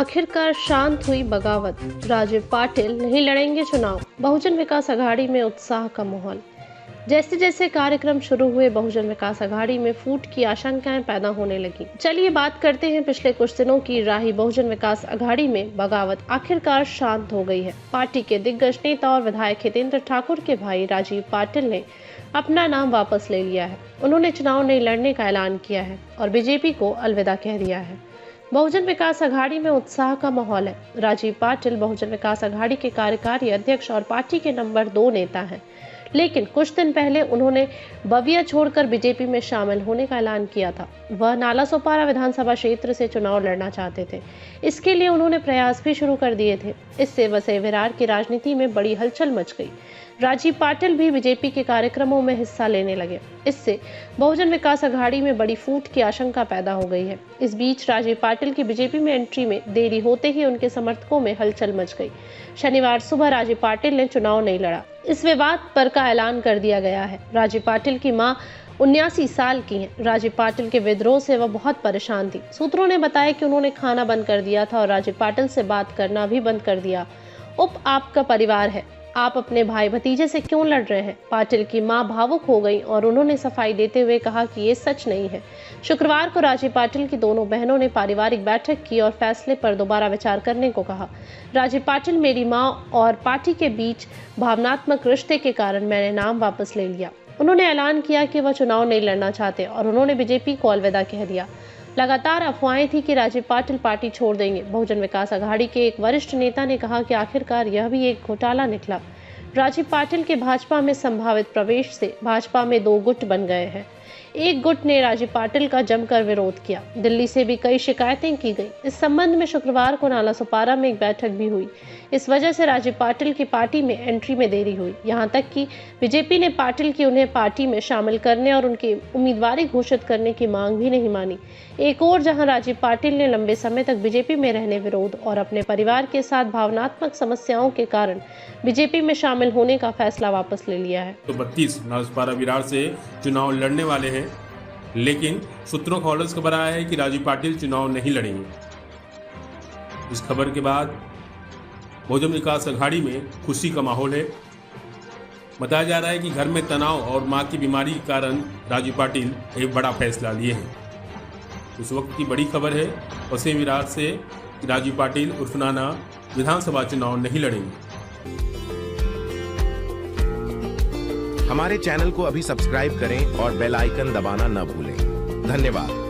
आखिरकार शांत हुई बगावत, राजीव पाटिल नहीं लड़ेंगे चुनाव। बहुजन विकास अघाड़ी में उत्साह का माहौल। जैसे जैसे कार्यक्रम शुरू हुए, बहुजन विकास अघाड़ी में फूट की आशंकाएं पैदा होने लगी। चलिए बात करते हैं पिछले कुछ दिनों की राही बहुजन विकास अघाड़ी में बगावत आखिरकार शांत हो गई है। पार्टी के दिग्गज नेता और विधायक हितेंद्र ठाकुर के भाई राजीव पाटिल ने अपना नाम वापस ले लिया है। उन्होंने चुनाव नहीं लड़ने का ऐलान किया है और बीजेपी को अलविदा कह दिया है। बहुजन विकास अघाड़ी में उत्साह का माहौल है। राजीव पाटिल बहुजन विकास अघाड़ी के कार्यकारी अध्यक्ष और पार्टी के नंबर 2 नेता हैं, लेकिन कुछ दिन पहले उन्होंने बविया छोड़कर बीजेपी में शामिल होने का ऐलान किया था। वह नालासोपारा विधानसभा क्षेत्र से चुनाव लड़ना चाहते थे। इसके लिए उन्होंने प्रयास भी शुरू कर दिए थे। इससे वसई विरार की राजनीति में बड़ी हलचल मच गई। राजीव पाटिल भी बीजेपी के कार्यक्रमों में हिस्सा लेने लगे। इससे बहुजन विकास अघाड़ी में बड़ी फूट की आशंका पैदा हो गई है। इस बीच राजीव पाटिल की बीजेपी में एंट्री में देरी होते ही उनके समर्थकों में हलचल मच गई। शनिवार सुबह राजीव पाटिल ने चुनाव नहीं लड़ा। इस विवाद पर का ऐलान कर दिया गया है। राजीव पाटिल की मां 79 साल की हैं। राजीव पाटिल के विद्रोह से वह बहुत परेशान थी। सूत्रों ने बताया कि उन्होंने खाना बंद कर दिया था और राजीव पाटिल से बात करना भी बंद कर दिया। आपका परिवार है, आप अपने भाई भतीजे से क्यों लड़ रहे हैं? पाटिल की मां भावुक हो गई और उन्होंने सफाई देते हुए कहा कि ये सच नहीं है। शुक्रवार को राजीव पाटिल की दोनों बहनों ने पारिवारिक बैठक की और फैसले पर दोबारा विचार करने को कहा। राजीव पाटिल, मेरी मां और पार्टी के बीच भावनात्मक रिश्ते के कारण मैंने नाम वापस ले लिया। उन्होंने ऐलान किया कि वह चुनाव नहीं लड़ना चाहते और उन्होंने बीजेपी को अलविदा कह दिया। लगातार अफवाहें थी कि राजीव पाटिल पार्टी छोड़ देंगे। बहुजन विकास अघाड़ी के एक वरिष्ठ नेता ने कहा कि आखिरकार यह भी एक घोटाला निकला। राजीव पाटिल के भाजपा में संभावित प्रवेश से भाजपा में 2 गुट बन गए हैं। एक गुट ने राजीव पाटिल का जमकर विरोध किया। दिल्ली से भी कई शिकायतें की गई। इस संबंध में शुक्रवार को नालासोपारा में एक बैठक भी हुई। इस वजह से राजीव पाटिल की पार्टी में एंट्री में देरी हुई। यहां तक कि बीजेपी ने पाटिल की उन्हें पार्टी में शामिल करने और उनकी उम्मीदवारी घोषित करने की मांग भी नहीं मानी। एक और जहां राजीव पाटिल ने लंबे समय तक बीजेपी में रहने विरोध और अपने परिवार के साथ भावनात्मक समस्याओं के कारण बीजेपी में शामिल होने का फैसला वापस ले लिया है। तो 32 नालासोपारा विरार से चुनाव लड़ने वाले हैं, लेकिन सूत्रों का से खबर आया है कि राजीव पाटिल चुनाव नहीं लड़ेंगे। इस खबर के बाद बहुजन विकास अघाड़ी में खुशी का माहौल है। बताया जा रहा है कि घर में तनाव और मां की बीमारी के कारण राजीव पाटिल एक बड़ा फैसला लिए हैं। इस वक्त की बड़ी खबर है वसई विरार से राजीव पाटिल उर्फ नाना विधानसभा चुनाव नहीं लड़ेंगे। हमारे चैनल को अभी सब्सक्राइब करें और बेल आइकन दबाना न भूलें। धन्यवाद।